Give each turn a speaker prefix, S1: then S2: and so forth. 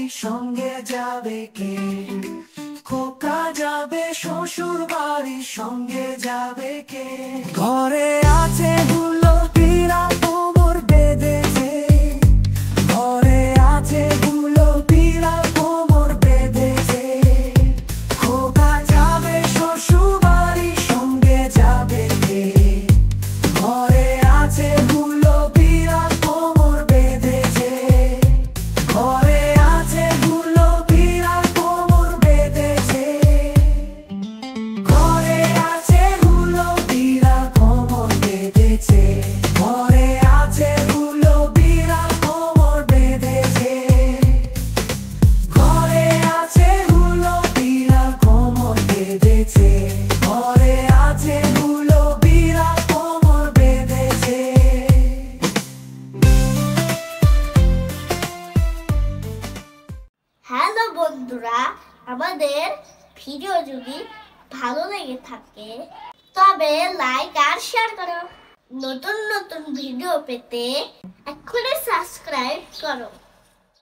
S1: সঙ্গে যাবে কে? খোকা যাবে শ্বশুর বাড়ি, সঙ্গে যাবে কে? ঘরে আছে ধুলো পীড়া, কোমর বেঁধেছে। ঘরে আছে ধুলো পীড়া, কোমর বেঁধেছে। খোকা যাবে শ্বশুর বাড়ি, সঙ্গে যাবে কে? ঘরে আছে ধুলো পীড়া, কোমর বেঁধেছে। ঘরে আছে ধুলো পীড়া, কোমর বেঁধেছে। ঘরে আছে ধুলো পীড়া, কোমর বেঁধেছে। ঘরে আছে ধুলো পীড়া, কোমর বেঁধেছে। ঘরে আছে ধুলো পীড়া, কোমর বেঁধেছে। ঘরে আছে ধুলো পীড়া, কোমর বেঁধেছে।
S2: হ্যালো বন্ধুরা, আমাদের ভিডিও যদি ভালো লেগে থাকে তবে লাইক আর শেয়ার করো। নতুন নতুন ভিডিও পেতে এক্ষুনি সাবস্ক্রাইব করো।